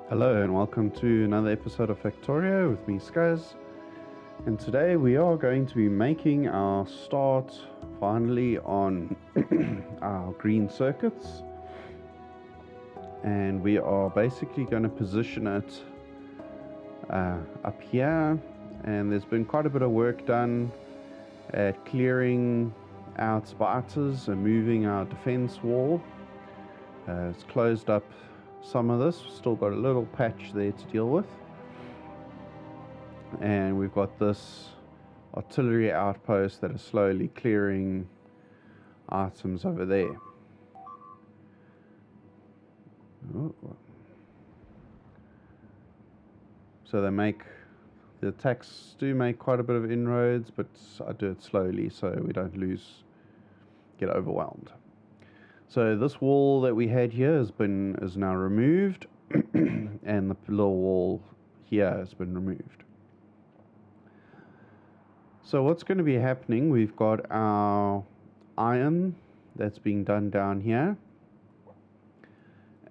Hello and welcome to another episode of Factorio with me, Skuzz. And today we are going to be making our start finally on our green circuits. And we are basically going to position it up here. And there's been quite a bit of work done at clearing out spiders and moving our defense wall. It's closed up some of this, still got a little patch there to deal with, and we've got this artillery outpost that is slowly clearing items over there. So the attacks do make quite a bit of inroads, but I do it slowly so we don't get overwhelmed. So this wall that we had here is now removed, and the little wall here has been removed. So what's going to be happening, we've got our iron that's being done down here,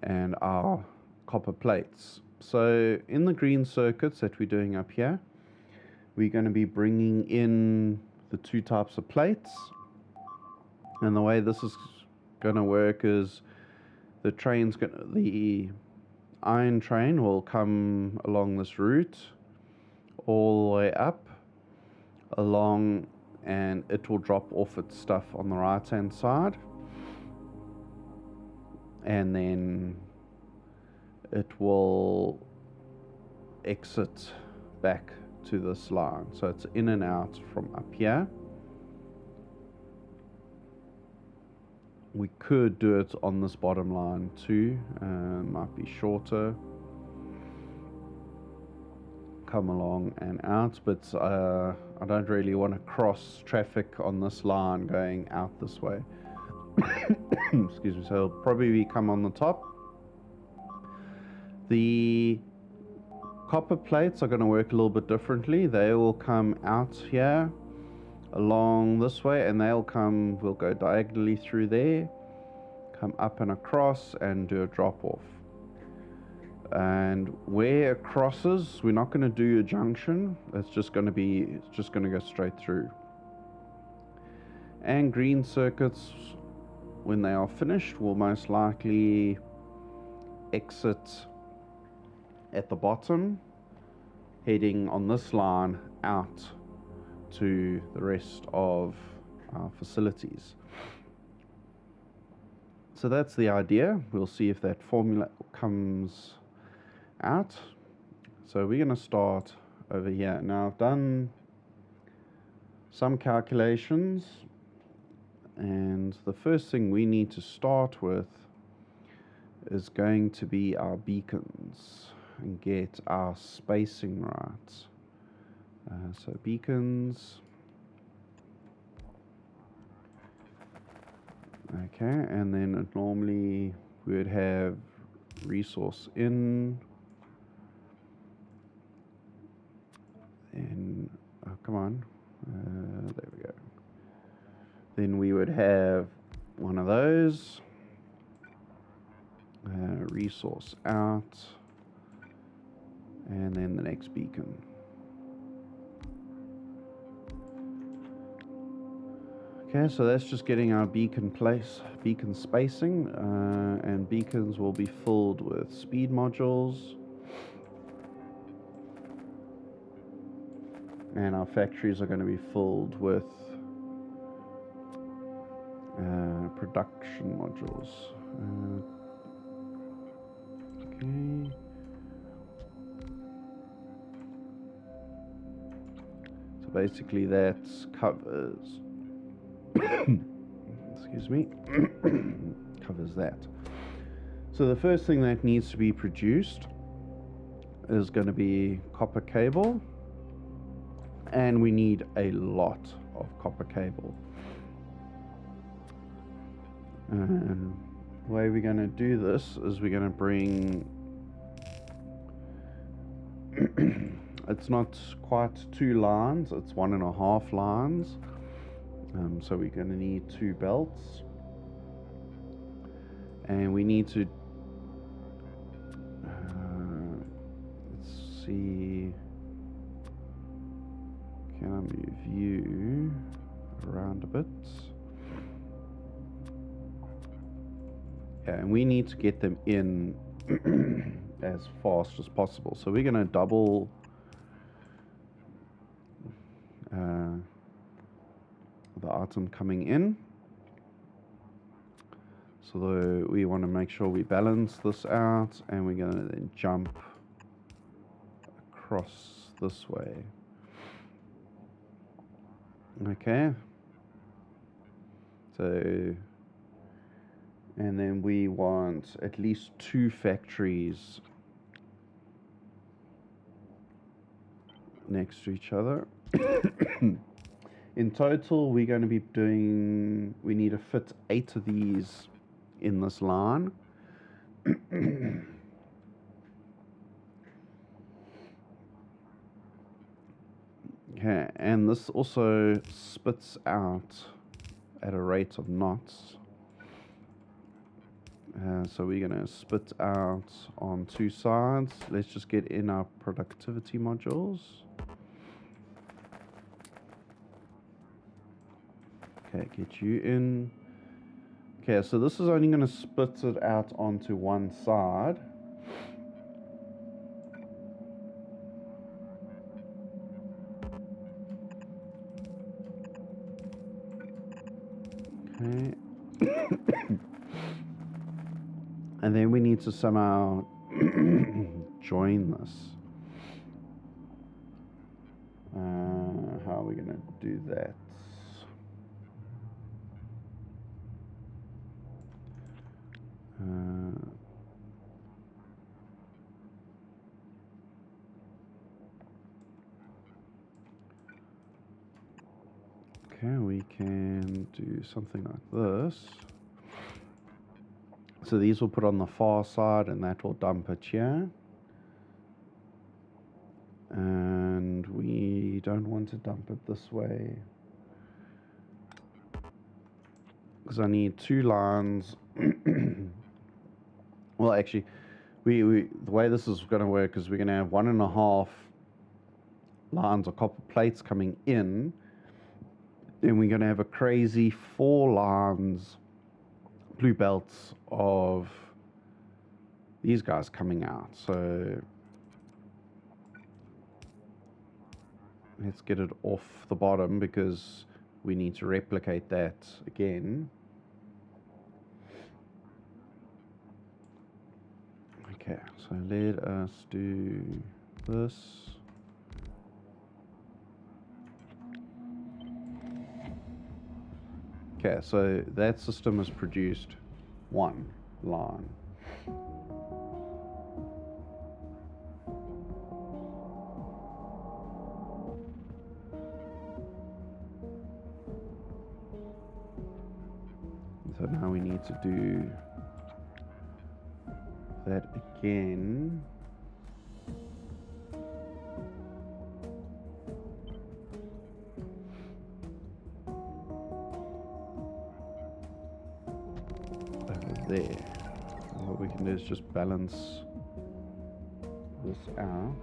and our copper plates. So in the green circuits that we're doing up here, we're going to be bringing in the two types of plates, and the way this is going to work is the iron train will come along this route all the way up along, and it will drop off its stuff on the right hand side, and then it will exit back to this line. So it's in and out from up here. We could do it on this bottom line too, might be shorter, come along and out, but I don't really want to cross traffic on this line going out this way. Excuse me. So it'll probably come on the top. The copper plates are going to work a little bit differently. They will come out here along this way, and we'll go diagonally through there, come up and across and do a drop off. And where it crosses, we're not going to do a junction. It's just going to go straight through. And green circuits, when they are finished, will most likely exit at the bottom, heading on this line out to the rest of our facilities. So that's the idea. We'll see if that formula comes out. So we're going to start over here. Now I've done some calculations, and the first thing we need to start with is going to be our beacons and get our spacing right. So beacons. Okay, and then normally we would have resource in, and come on, there we go. Then we would have one of those, resource out, and then the next beacon. Okay, so that's just getting our beacon spacing, and beacons will be filled with speed modules, and our factories are going to be filled with production modules. Okay. So basically that covers excuse me, covers that. So the first thing that needs to be produced is going to be copper cable, and we need a lot of copper cable. And the way we're going to do this is we're going to bring it's not quite 2 lines, it's 1.5 lines. So we're going to need 2 belts, and we need to see. Can I move you around a bit? Yeah, and we need to get them in as fast as possible. So we're going to double the item coming in. So we want to make sure we balance this out, and we're going to then jump across this way. Okay. So, and then we want at least 2 factories next to each other. In total, we're going to be doing, we need to fit 8 of these in this line. Okay, and this also spits out at a rate of knots. So we're going to spit out on 2 sides. Let's just get in our productivity modules. Okay, get you in. Okay, so this is only going to split it out onto one side. Okay. And then we need to somehow join this. How are we going to do that? Okay, we can do something like this. So these will put on the far side, and that will dump it here. And we don't want to dump it this way, because I need 2 lines. Well, actually, the way this is going to work is we're going to have 1.5 lines of copper plates coming in. Then we're going to have a crazy 4 lines, blue belts of these guys coming out. So let's get it off the bottom, because we need to replicate that again. Okay, so let us do this. Okay, so that system has produced 1 line. So now we need to do that again. Over there. And what we can do is just balance this out.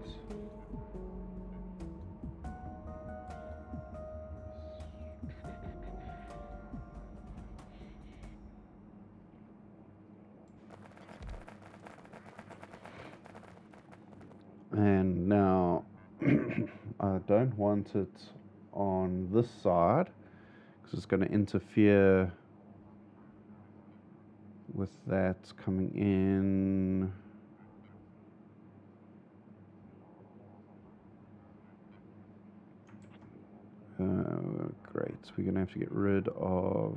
And now I don't want it on this side, because it's going to interfere with that coming in. Great, we're going to have to get rid of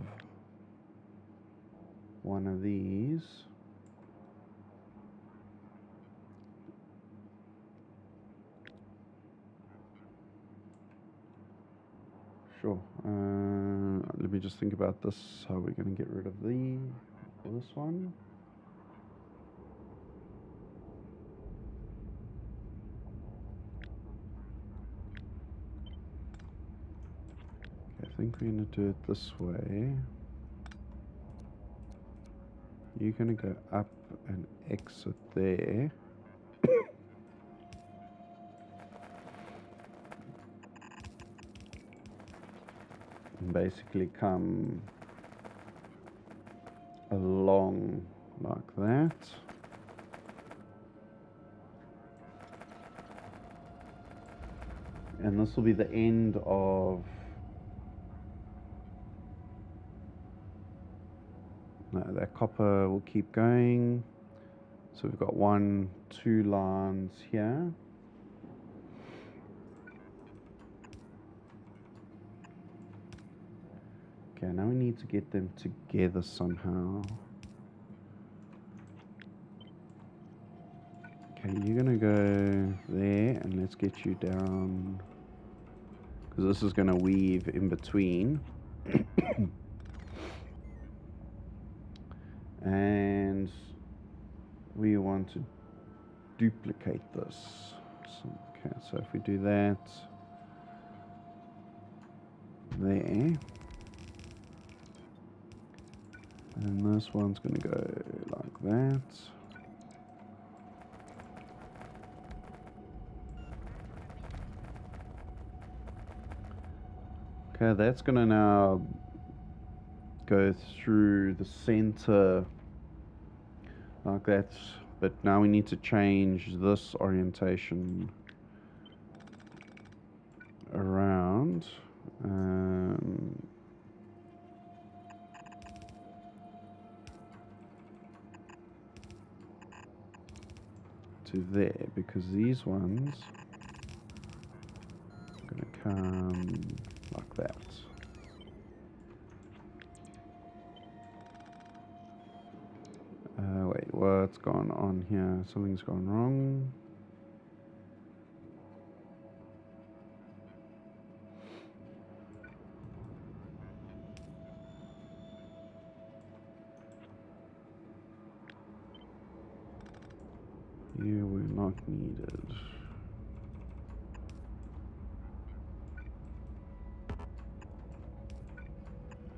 one of these. Sure. Let me just think about this. How we're going to get rid of this one. Okay, I think we're going to do it this way. You're going to go up and exit there. basically come along like that. And this will be the end of, no, that copper will keep going. So we've got 1, 2 lines here. Okay, now we need to get them together somehow. Okay, you're gonna go there, and let's get you down, because this is gonna weave in between. And we want to duplicate this. So, okay, so if we do that there, and this one's going to go like that. Okay, that's going to now go through the center like that, but now we need to change this orientation around. To there, because these ones are going to come like that. Wait, what's gone on here? Something's gone wrong. You were not needed.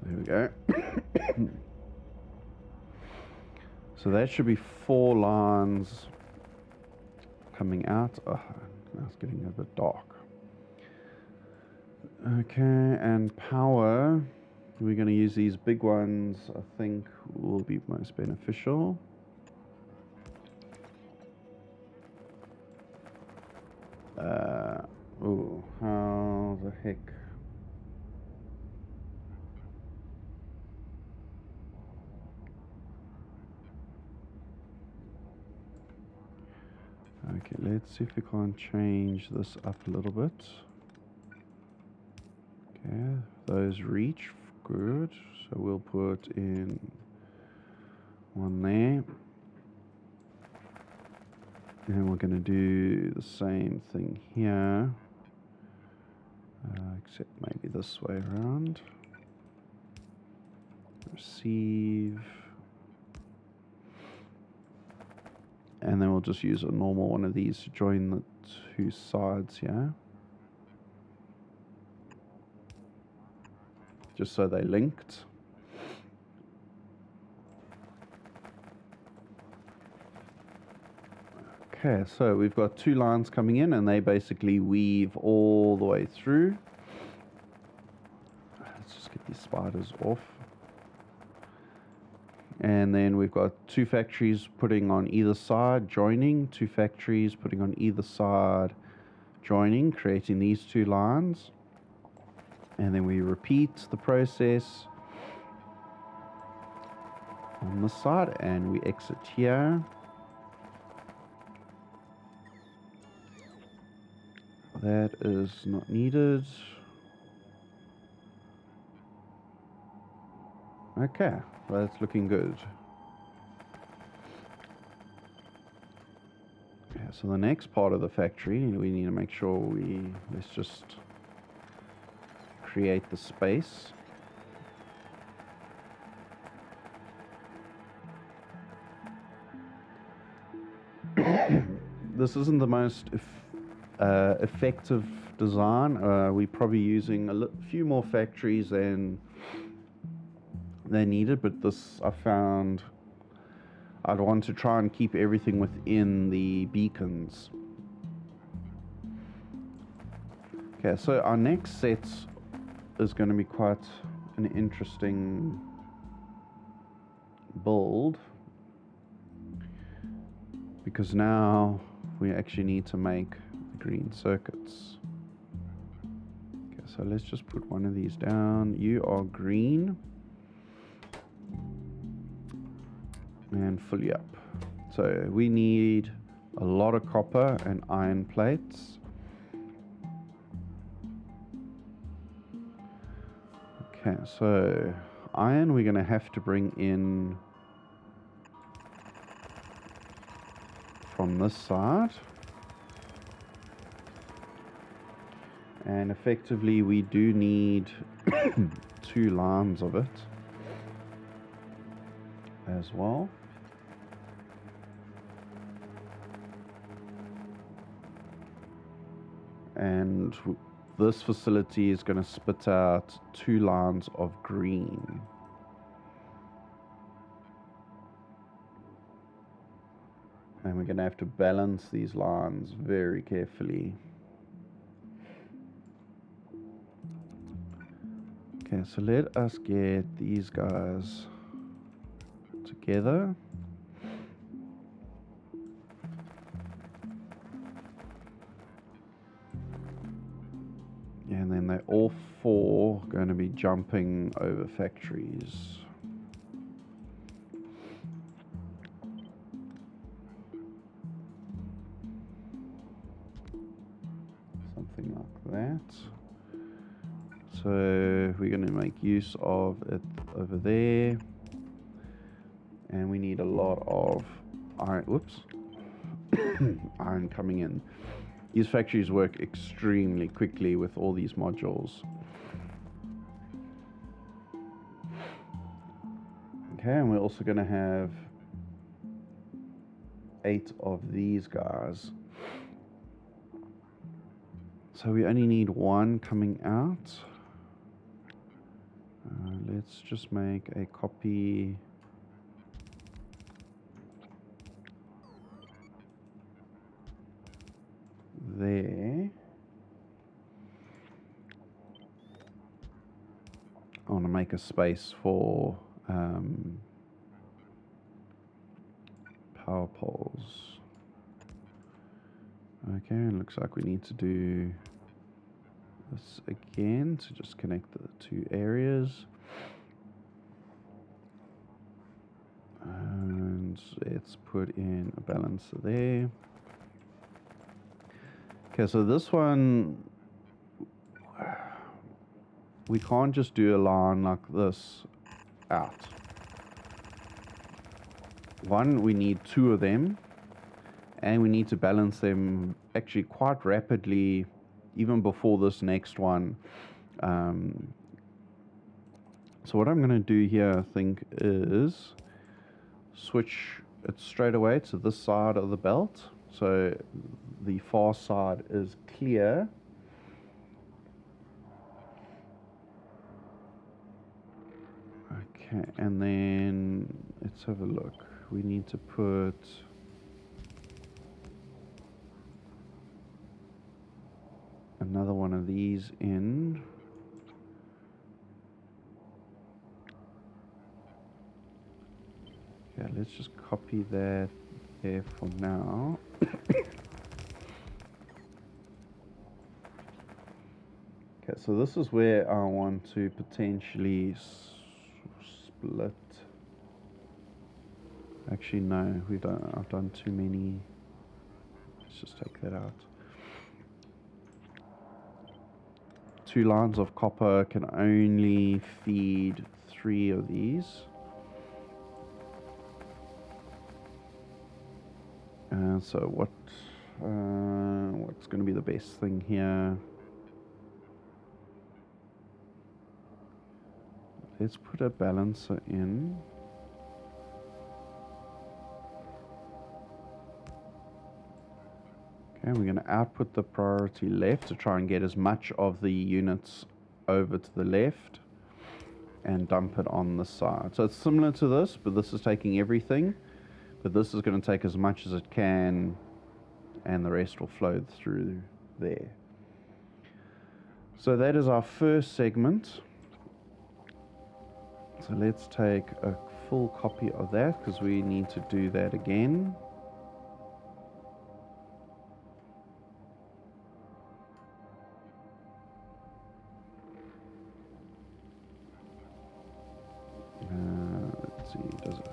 There we go. So that should be 4 lines coming out. Oh, now it's getting a bit dark. Okay, and power. We're going to use these big ones, I think will be most beneficial. Oh, how the heck? Okay, let's see if we can't change this up a little bit. Okay, those reach, good. So we'll put in one there. And we're going to do the same thing here, except maybe this way around. Receive. And then we'll just use a normal one of these to join the 2 sides here. Just so they're linked. Okay, so we've got 2 lines coming in, and they basically weave all the way through. Let's just get these spiders off. And then we've got 2 factories putting on either side, joining, 2 factories putting on either side, joining, creating these 2 lines. And then we repeat the process on this side, and we exit here. That is not needed. Okay, well, that's looking good. Okay, so the next part of the factory, we need to make sure let's just create the space. This isn't the most effective design. We're probably using a few more factories than they needed, but this I found I'd want to try and keep everything within the beacons. Okay, so our next set is going to be quite an interesting build, because now we actually need to make the green circuits. Okay, so let's just put one of these down. You are green and fully up. So we need a lot of copper and iron plates. Okay, so iron we're going to have to bring in from this side. And effectively we do need 2 lines of it as well. And this facility is going to spit out 2 lines of green. And we're going to have to balance these lines very carefully. Okay, so let us get these guys together. And then they're all 4 going to be jumping over factories. Something like that. So we're going to make use of it over there. And we need a lot of iron. Whoops. Iron coming in. These factories work extremely quickly with all these modules. Okay, and we're also going to have 8 of these guys. So we only need 1 coming out. Let's just make a copy. There. I want to make a space for power poles. Okay, it looks like we need to do this again to just connect the 2 areas. And let's put in a balancer there. Okay, so this one, we can't just do a line like this out. One, we need 2 of them, and we need to balance them actually quite rapidly, even before this next one. So what I'm going to do here, I think, is switch it straight away to this side of the belt. So the far side is clear. Okay, and then let's have a look. We need to put another one of these in. Yeah, let's just copy that there for now. Okay, so this is where I want to potentially split. Actually, no, I've done too many. Let's just take that out. 2 lines of copper can only feed 3 of these. So what's going to be the best thing here? Let's put a balancer in. Okay, we're going to output the priority left to try and get as much of the units over to the left and dump it on the side. So it's similar to this, but this is taking everything. But this is going to take as much as it can, and the rest will flow through there. So that is our first segment. So let's take a full copy of that because we need to do that again. Let's see, does it?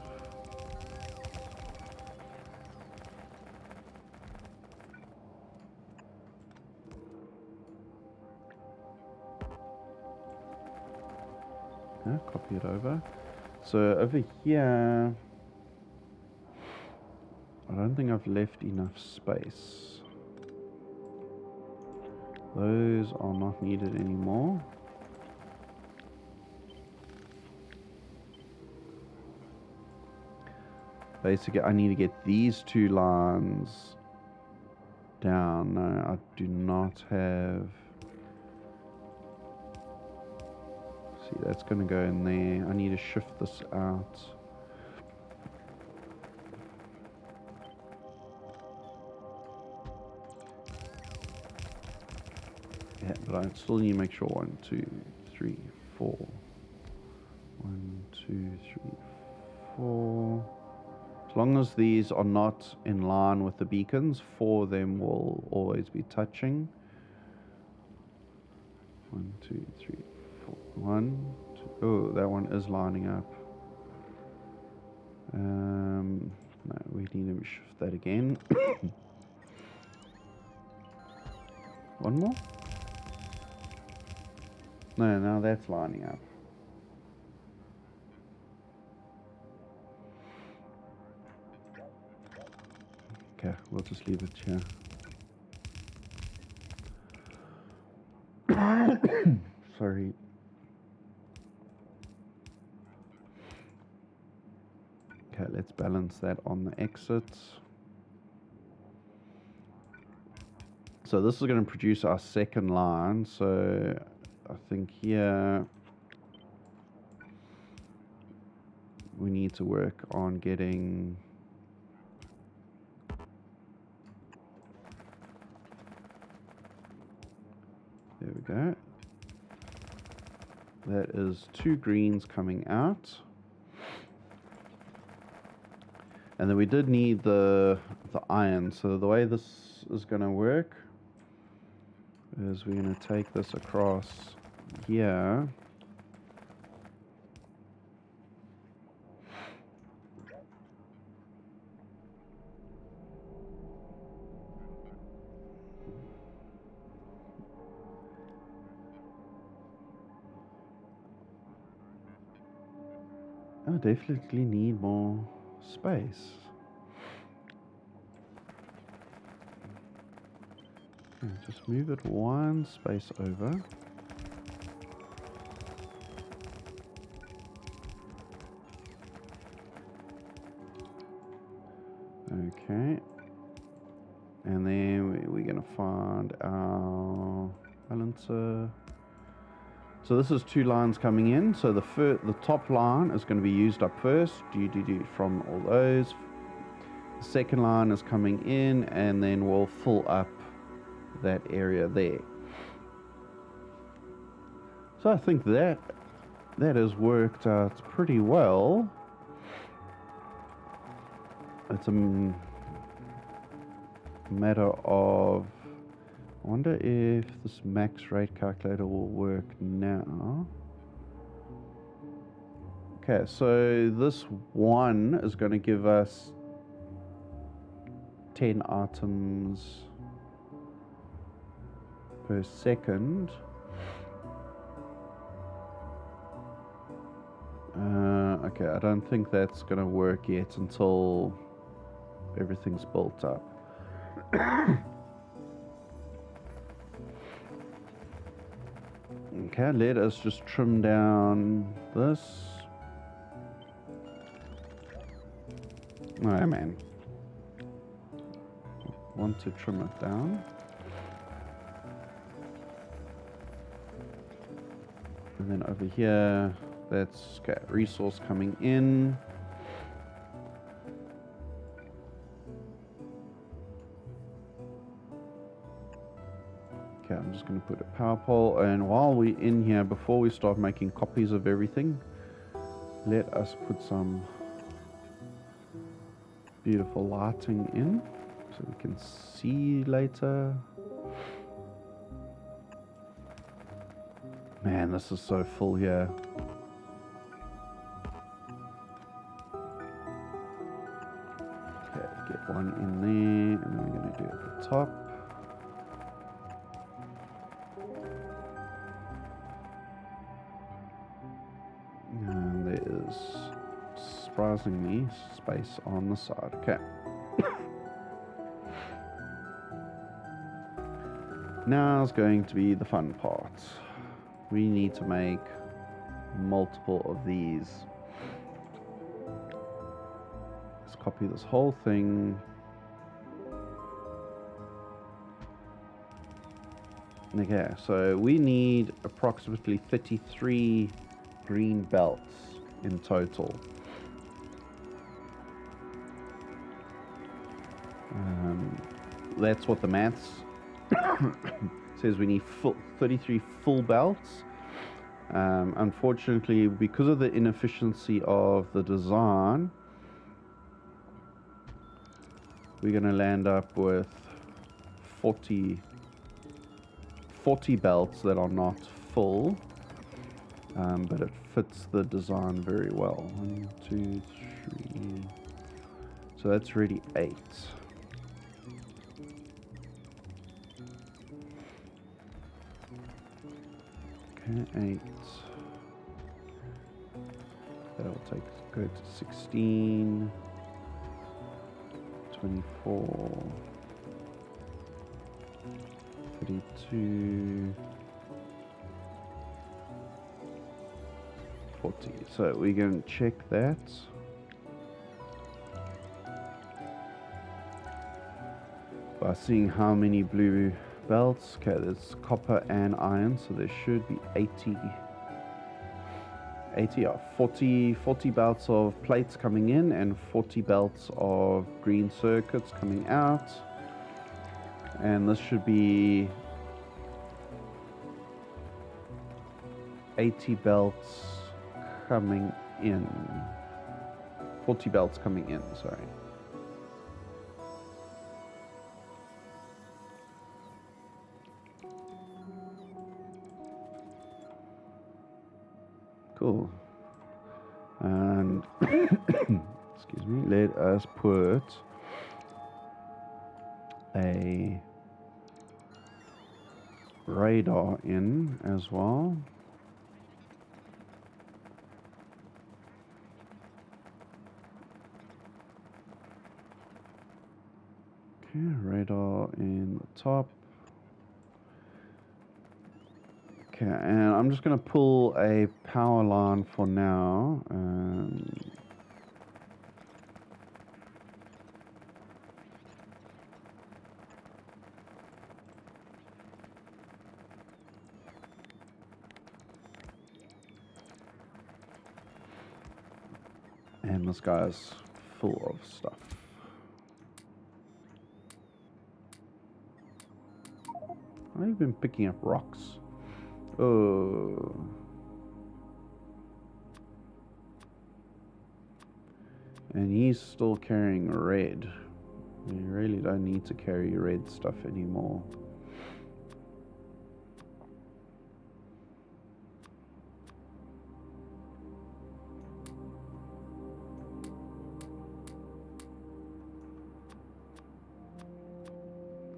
Copy it over. So over here, I don't think I've left enough space. Those are not needed anymore. Basically, I need to get these two lines down. No, I do not have... See, that's going to go in there. I need to shift this out. Yeah, but I still need to make sure 1, 2, 3, 4. 1, 2, 3, 4. As long as these are not in line with the beacons, 4 of them will always be touching. 1, 2, 3, 4. 1, 2. Oh, that one is lining up. No, we need to shift that again. One more? No, now that's lining up. Okay, we'll just leave it here. Sorry. Okay, let's balance that on the exits. So this is going to produce our second line. So I think here we need to work on getting... There we go. That is 2 greens coming out. And then we did need the iron. So the way this is going to work is we're going to take this across here. I definitely need more space. Okay, just move it 1 space over. Okay. And then we're going to find our balancer. So this is 2 lines coming in. So the top line is going to be used up first, from all those. The second line is coming in, and then we'll fill up that area there. So I think that has worked out pretty well. It's a matter of... I wonder if this max rate calculator will work now. Okay, so this one is going to give us 10 items per second. Okay, I don't think that's going to work yet until everything's built up. Okay, let us just trim down this. Oh man, want to trim it down. And then over here, that's got resource coming in. Okay, I'm just going to put a power pole, and while we're in here, before we start making copies of everything, let us put some beautiful lighting in so we can see later. Man, this is so full here. Okay, get one in there, and then we're going to do it at the top. And there is surprisingly space on the side. Okay. Now is going to be the fun part. We need to make multiple of these. Let's copy this whole thing. Okay, so we need approximately 33 green belts in total. That's what the maths says. We need 33 full belts. Unfortunately, because of the inefficiency of the design, we're going to land up with 40 belts that are not full, but it fits the design very well. 1, 2, 3. So that's really 8. Okay, 8. That'll take go to 16, 24, 32, 40. So we're going to check that. By seeing how many blue belts. Okay, there's copper and iron, so there should be 40 belts of plates coming in and 40 belts of green circuits coming out. And this should be 80 belts coming in. 40 belts coming in, sorry. Cool. And excuse me, let us put a radar in as well. Okay, radar in the top. Okay, and I'm just going to pull a power line for now. And this guy's full of stuff. I've been picking up rocks. Oh. And he's still carrying red. You really don't need to carry red stuff anymore.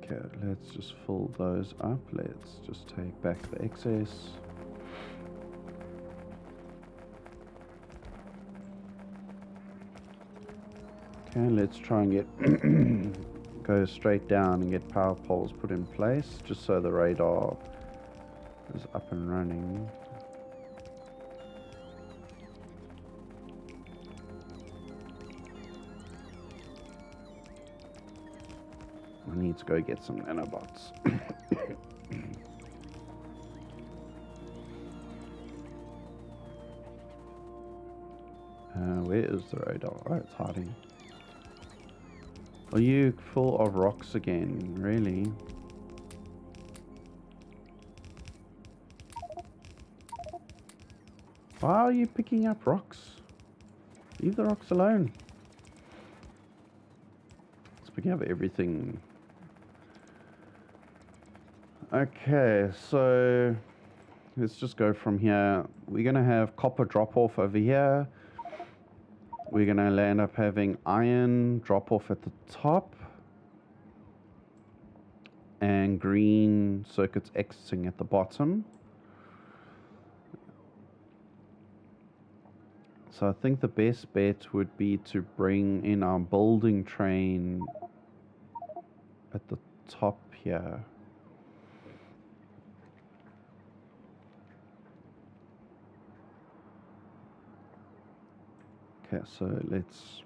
Okay, let's just fill those up. Let's just take back the excess. Okay, let's try and get go straight down and get power poles put in place, just so the radar is up and running. I need to go get some nanobots. Where is the radar? Oh, it's hiding. Are you full of rocks again? Really? Why are you picking up rocks? Leave the rocks alone. It's picking up everything. Okay, so let's just go from here. We're going to have copper drop off over here. We're going to land up having iron drop off at the top. And green circuits exiting at the bottom. So I think the best bet would be to bring in our building train at the top here. Okay, so let's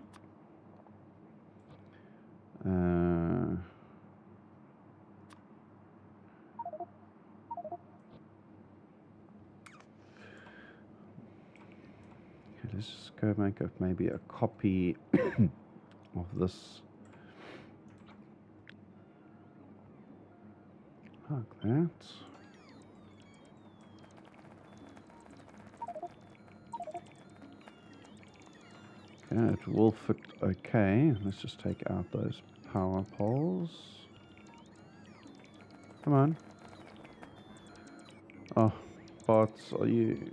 let's just go make maybe a copy of this like that. Okay, it will fit okay. Let's just take out those power poles. Come on. Oh, bots, are you...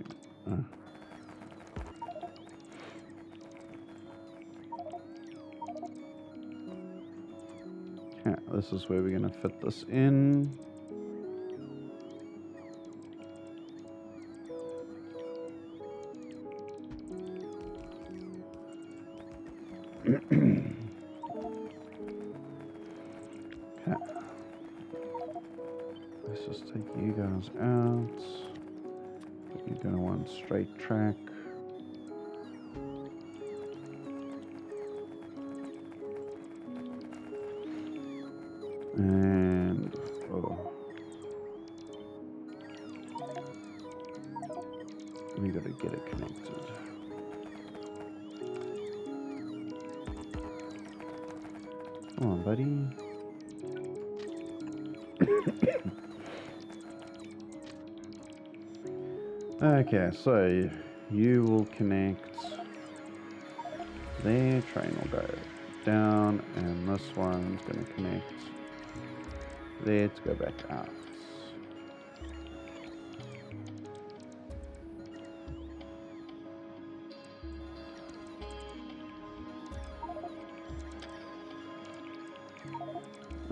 Okay, this is where we're going to fit this in. Okay. Let's just take you guys out. You're going to want straight track. And we got to get it connected. Come on, buddy. Okay, so you will connect there. Train will go down, and this one's going to connect there to go back out.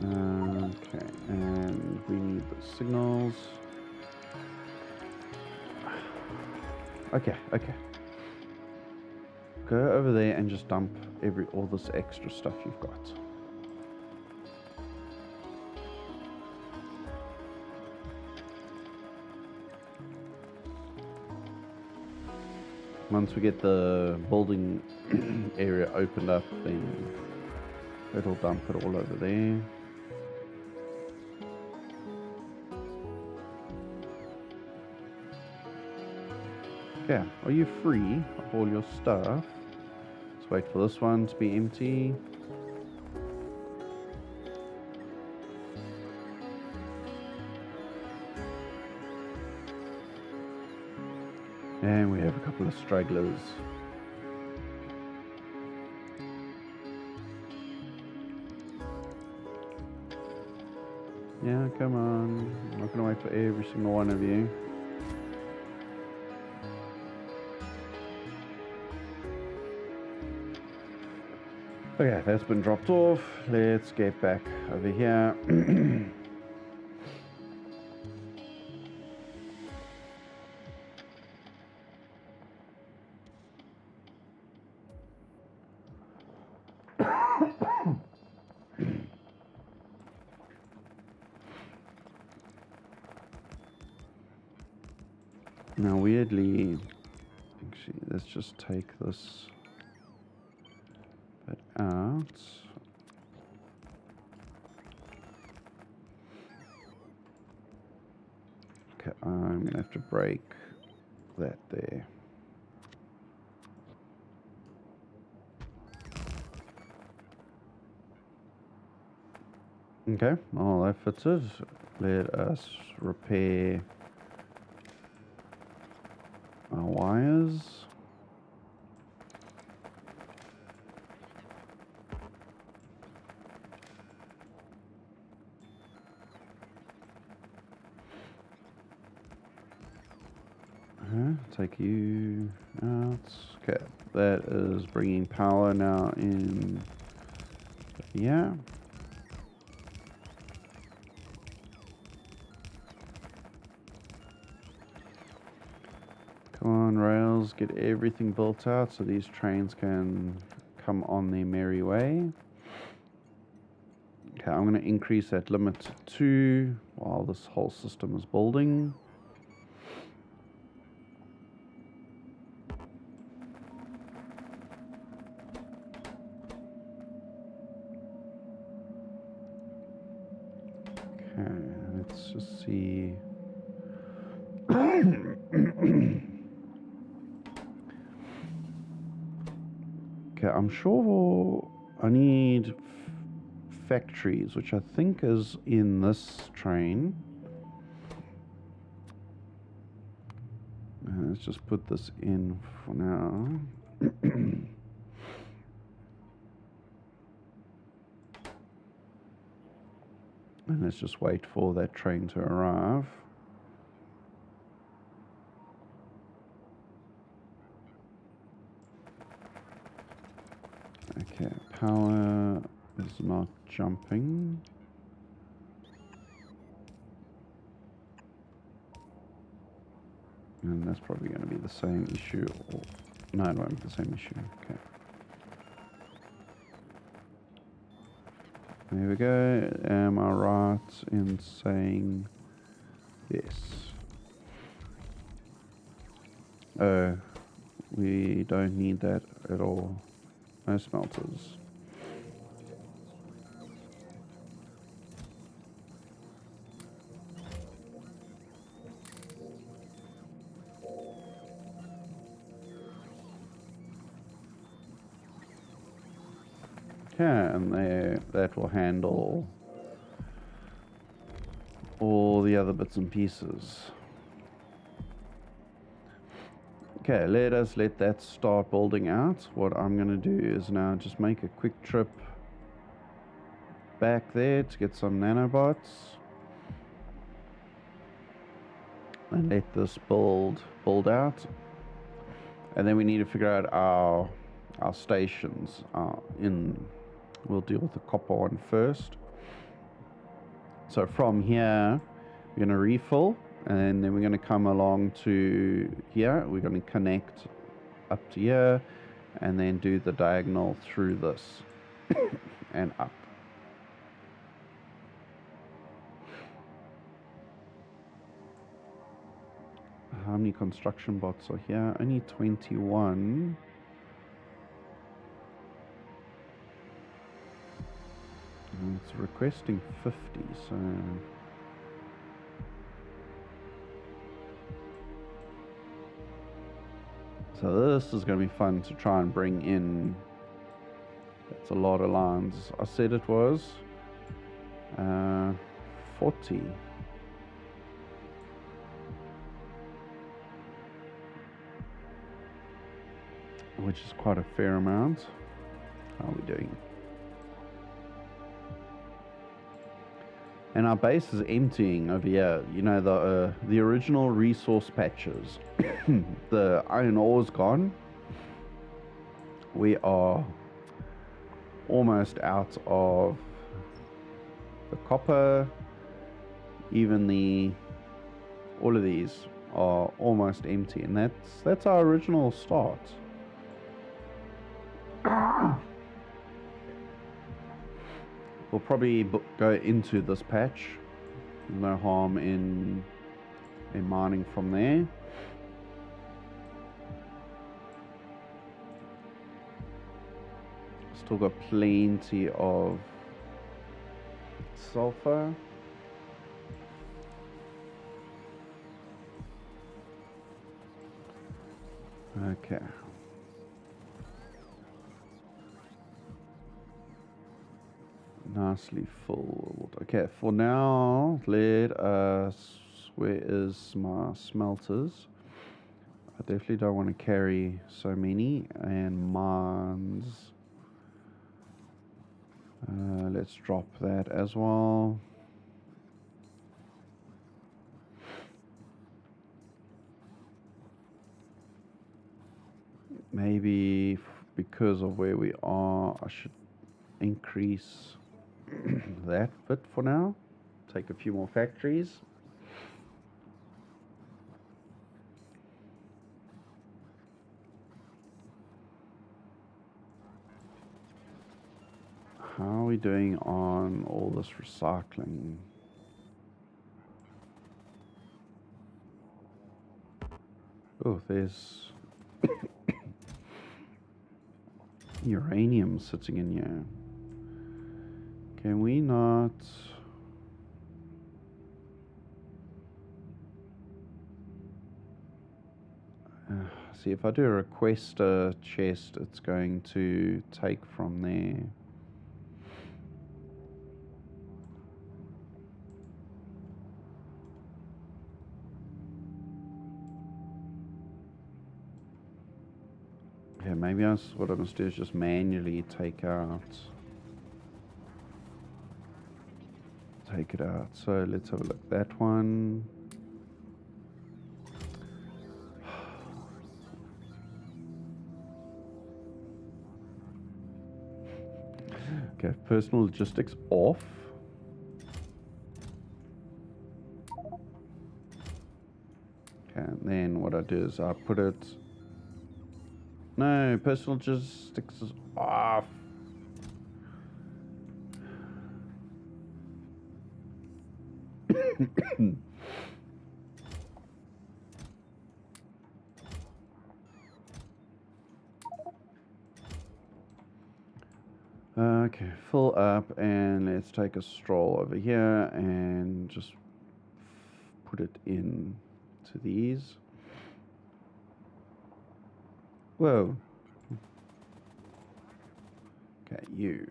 Okay, and we need the signals. Okay. Go over there and just dump all this extra stuff you've got. Once we get the building area opened up, then it'll dump it all over there. Okay, are you free of all your stuff? Let's wait for this one to be empty. And we have a couple of stragglers. Yeah, come on. I'm not going to wait for every single one of you. Okay, that's been dropped off. Let's get back over here. Now, weirdly, actually, let's just take this bit out. Okay, I'm gonna have to break that there. Okay, all that fitted. Let us repair our wires. is. Take you out. Okay, that is bringing power now in. Yeah. Come on, rails, get everything built out so these trains can come on their merry way. Okay, I'm going to increase that limit to 2 while this whole system is building. Okay, let's just see. Okay, I'm sure I need factories, which I think is in this train. Let's just put this in for now. And let's just wait for that train to arrive. Okay, power is not jumping. And that's probably going to be the same issue. Or, no, it won't be the same issue. Okay. There we go. Am I right in saying yes? We don't need that at all. No smelters. Yeah, and that will handle all the other bits and pieces. Okay, let that start building out. What I'm going to do is now just make a quick trip back there to get some nanobots and let this build out. And then we need to figure out our stations. We'll deal with the copper one first. So from here, we're going to refill, and then we're going to come along to here. We're going to connect up to here, and then do the diagonal through this and up. How many construction bots are here? Only 21. And it's requesting 50, so this is going to be fun to try and bring in. That's a lot of lines. I said it was 40. Which is quite a fair amount. How are we doing? And our base is emptying over here. You know, the original resource patches. The iron ore's gone. We are almost out of the copper. Even all of these are almost empty, and that's our original start. We'll probably go into this patch. No harm in mining from there. Still got plenty of sulfur. Okay. Nicely full. Okay, for now, let us. Where is my smelters? I definitely don't want to carry so many. And mines. Let's drop that as well. Maybe because of where we are, I should increase that bit for now. Take a few more factories. How are we doing on all this recycling? Oh, there's uranium sitting in here. Can we not... see, if I do a request chest, it's going to take from there. Yeah, maybe what I must do is just manually take it out. So let's have a look. That one. Okay, personal logistics off. Okay, and then what I do is I put it... No, personal logistics is off. Okay, full up, and let's take a stroll over here and just put it in to these. Whoa. Okay, you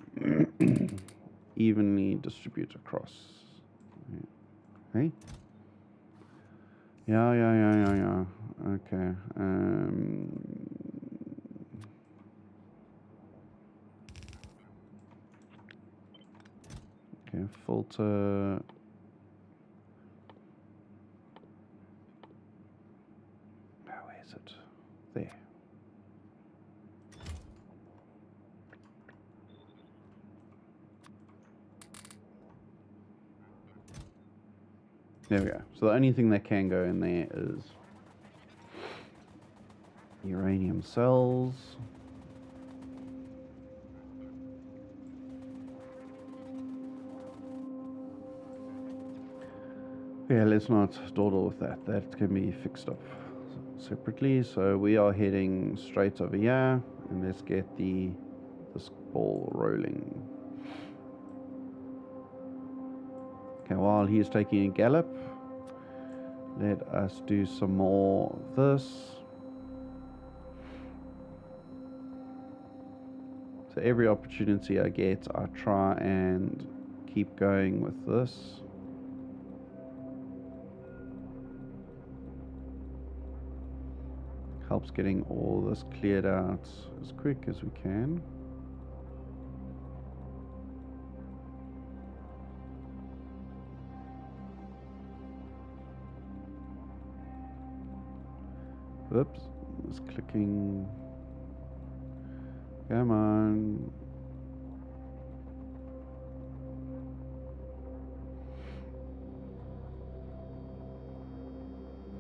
evenly distribute across. Hey? Yeah. Okay. Okay, filter. Where is it? There. There we go. So the only thing that can go in there is uranium cells. Yeah, let's not dawdle with that. That can be fixed up separately. So we are heading straight over here, and let's get this ball rolling. Okay, while he's taking a gallop, let us do some more of this. So every opportunity I get, I try and keep going with this. Helps getting all this cleared out as quick as we can. Oops, it's clicking. Come on.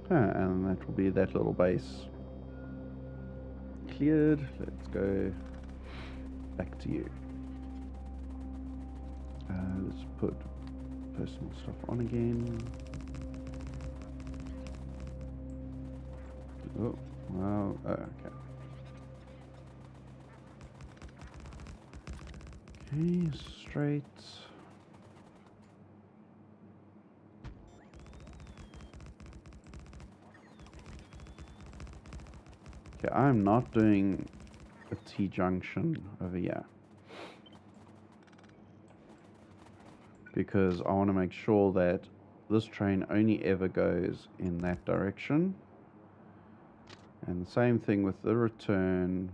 And that will be that little base cleared. Let's go back to you. Let's put personal stuff on again. Oh, wow. Okay. Okay, straight. Okay, I'm not doing a T-junction over here, because I want to make sure that this train only ever goes in that direction. And the same thing with the return.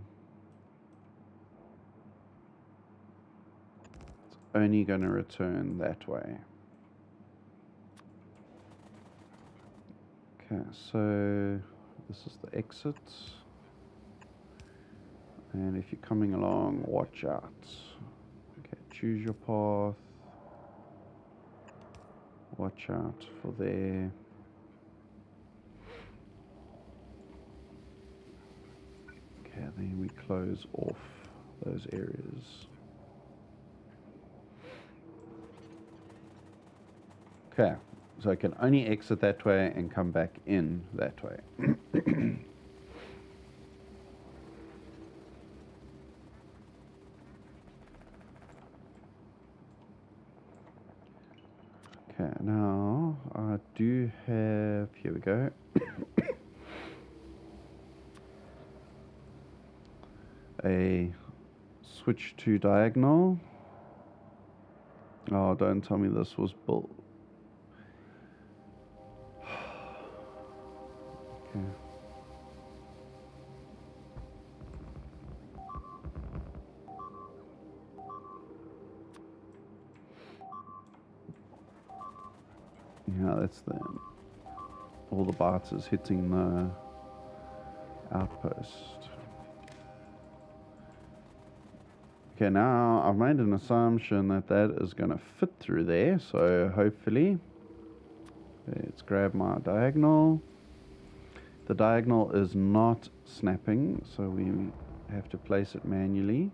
It's only going to return that way. Okay, so this is the exit. And if you're coming along, watch out. Okay, choose your path. Watch out for there. Okay, then we close off those areas. Okay, so I can only exit that way and come back in that way. Okay, now I do have, here we go. A switch to diagonal. Oh, don't tell me this was built. Okay. Yeah, that's the all the bars is hitting the outpost. Okay, now I've made an assumption that that is going to fit through there, so hopefully let's grab my diagonal. The diagonal is not snapping, so we have to place it manually.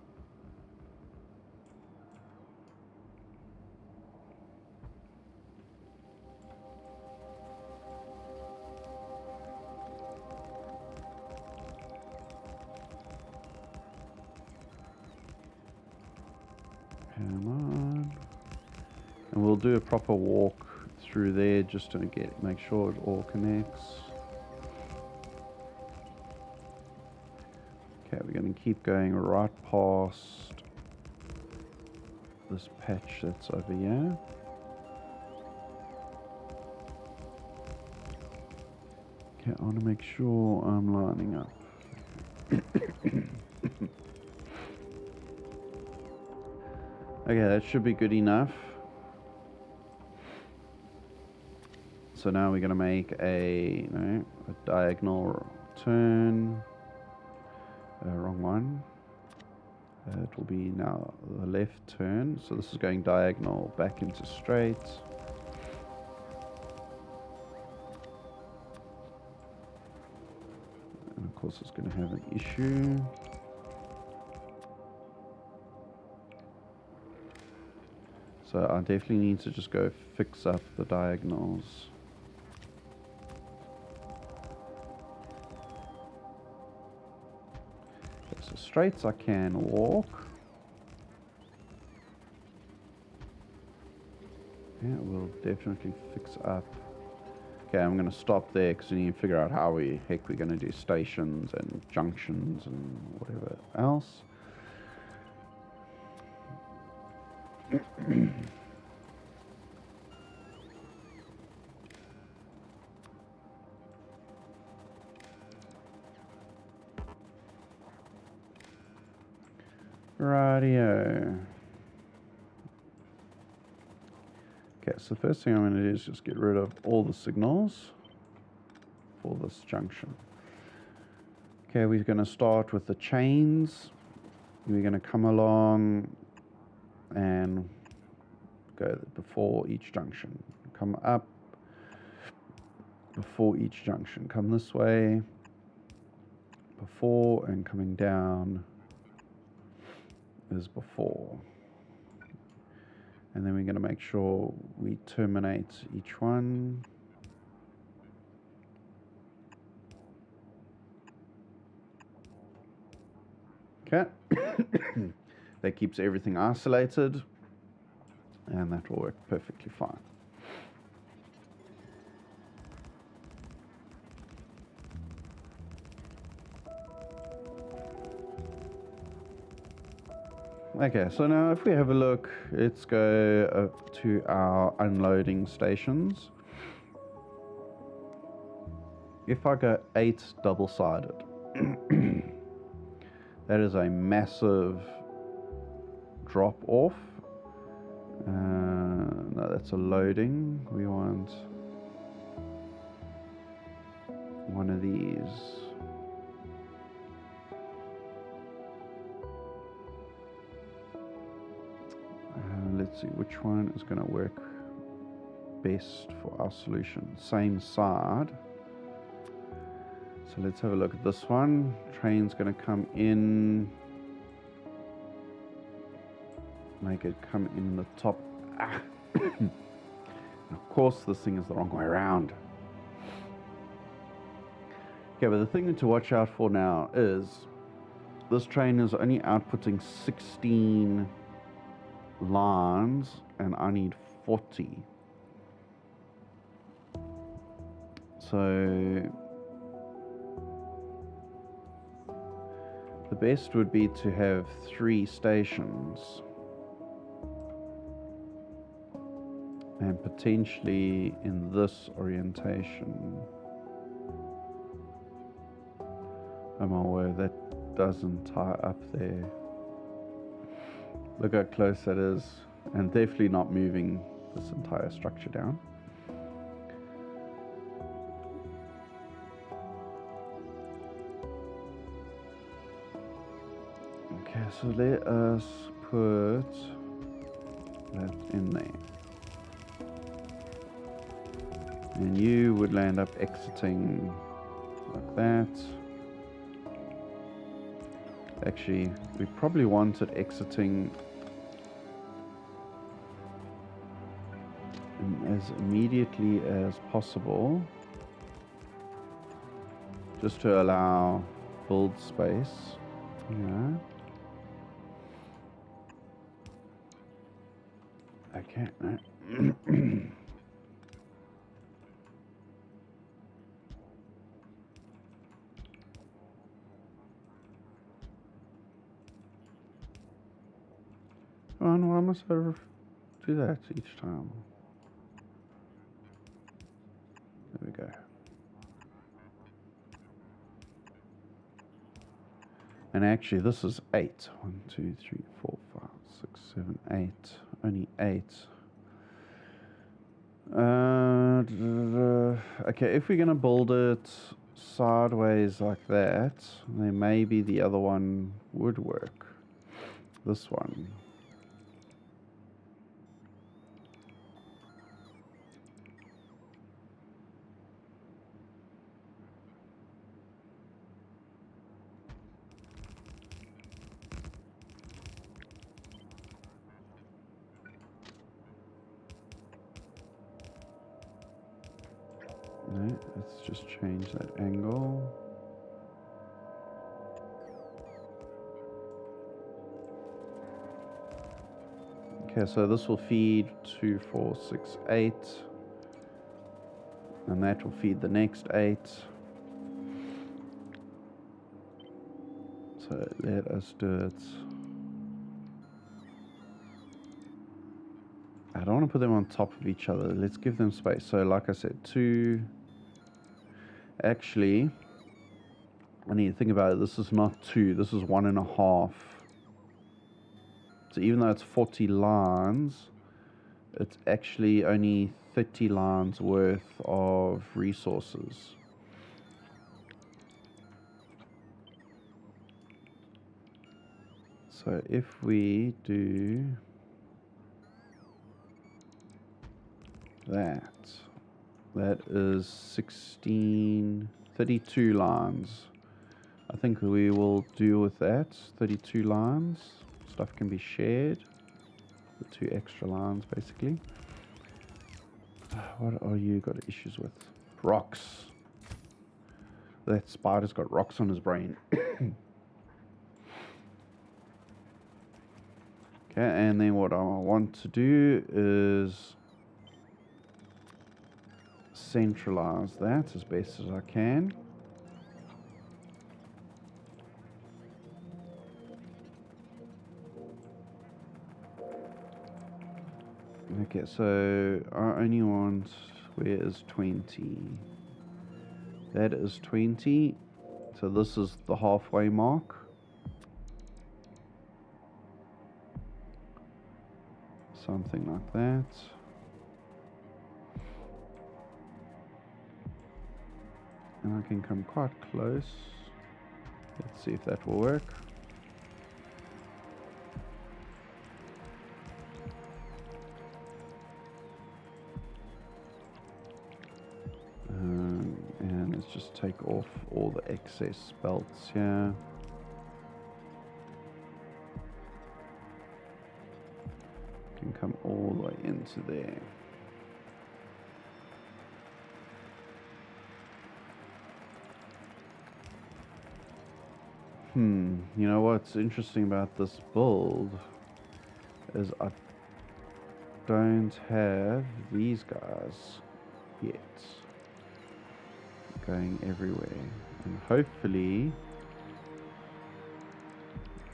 Come on. And we'll do a proper walk through there just to make sure it all connects. Okay, we're going to keep going right past this patch that's over here. Okay, I want to make sure I'm lining up. Okay, that should be good enough. So now we're going to make a diagonal turn. Wrong one. It will be now the left turn. So this is going diagonal back into straight. And of course it's going to have an issue. So I definitely need to just go fix up the diagonals. Okay, so straights I can walk. Yeah, we'll definitely fix up. Okay, I'm going to stop there because we need to figure out how we're going to do stations and junctions and whatever else. Radio. Okay, so the first thing I'm going to do is just get rid of all the signals for this junction. Okay, we're going to start with the chains. We're going to come along and go before each junction. Come up before each junction. Come this way before, and coming down is before. And then we're going to make sure we terminate each one. Okay. That keeps everything isolated, and that will work perfectly fine. Okay, so now if we have a look, let's go to our unloading stations. if I go 8 double-sided, that is a massive drop off. No, that's a loading. We want one of these. Let's see which one is going to work best for our solution. Same side. So let's have a look at this one. Train's going to come in. Make it come in the top. Ah. Of course, this thing is the wrong way around. Okay, but the thing to watch out for now is this train is only outputting 16 lines, and I need 40. So the best would be to have 3 stations and potentially in this orientation. Oh my word, that doesn't tie up there. Look how close that is, and definitely not moving this entire structure down. Okay, so let us put that in there. And you would land up exiting like that. Actually, we probably want it exiting as immediately as possible, just to allow build space. Yeah. Okay. Oh, why must I do that each time? There we go. And actually, this is 8. 1, 2, 3, 4, 5, 6, 7, 8. Only 8. Okay, if we're going to build it sideways like that, then maybe the other one would work. This one. No, let's just change that angle. Okay, so this will feed 2, 4, 6, 8. And that will feed the next 8. So let us do it. I don't want to put them on top of each other. Let's give them space. So like I said, 2. Actually, I need to think about it. This is not 2. This is 1.5. So even though it's 40 lines, it's actually only 30 lines worth of resources. So if we do that, that is 32 lines. I think we will deal with that. 32 lines. Stuff can be shared. The 2 extra lines, basically. What are you got issues with? Rocks. That spider's got rocks on his brain. Okay, and then what I want to do is centralize that as best as I can. Okay, so I only want, where is 20? That is 20. So this is the halfway mark. Something like that. And I can come quite close. Let's see if that will work. And let's just take off all the excess belts here. Can come all the way into there. You know what's interesting about this build is I don't have these guys yet going everywhere, and hopefully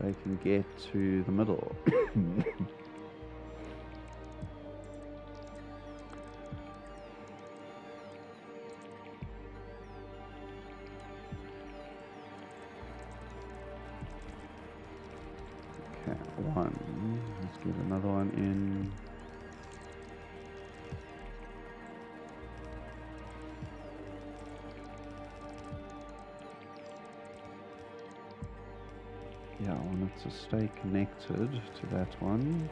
they can get to the middle. Okay, one. Let's get another one in. Yeah, I want it to stay connected to that one.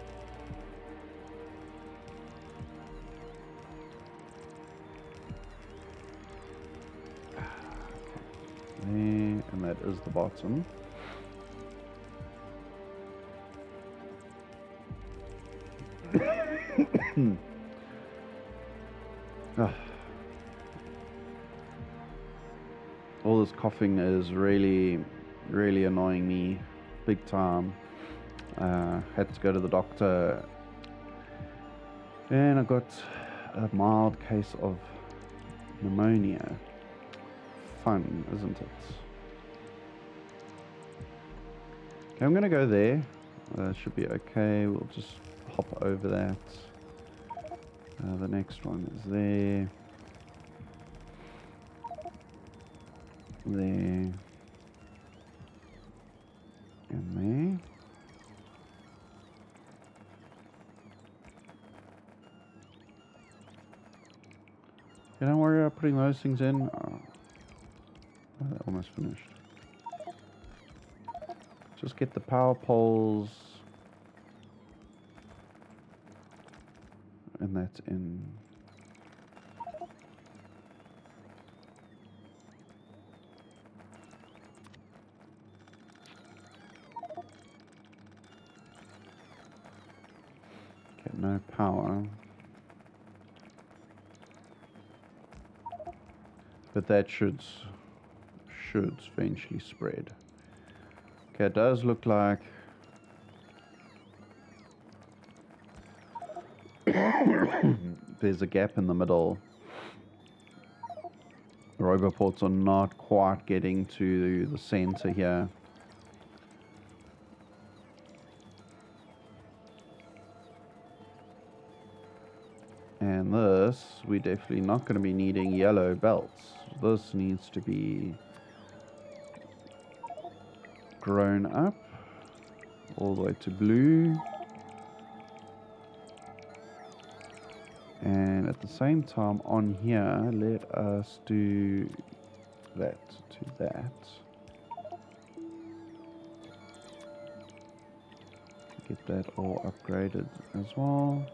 Okay. There, and that is the bottom. All this coughing is really annoying me big time. Had to go to the doctor and I got a mild case of pneumonia. Fun, isn't it? Okay, I'm gonna go there. Should be okay. We'll just hop over that. The next one is there. There. And there. Okay, don't worry about putting those things in. Oh, that almost finished. Just get the power poles. And that's in. Okay, no power. But that should eventually spread. Okay, it does look like there's a gap in the middle. The roboports are not quite getting to the center here. And this, we're definitely not going to be needing yellow belts. This needs to be grown up all the way to blue. And at the same time on here, let us do that to that. Get that all upgraded as well.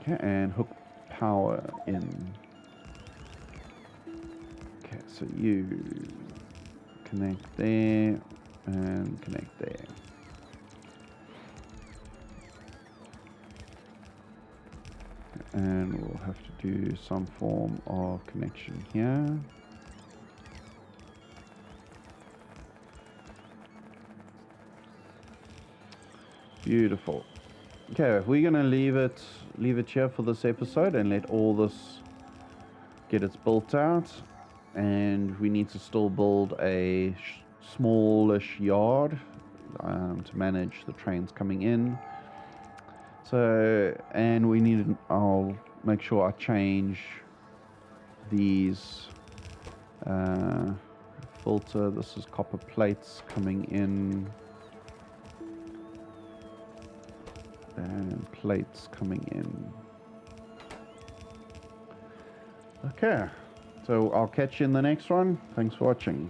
Okay, and hook power in. Okay, so you connect there and connect there. And we'll have to do some form of connection here. Beautiful. Okay, we're gonna leave it here for this episode and let all this get its built out. And we need to still build a smallish yard to manage the trains coming in. So, and we need, I'll make sure I change these filter. This is copper plates coming in and plates coming in. Okay, so I'll catch you in the next one. Thanks for watching.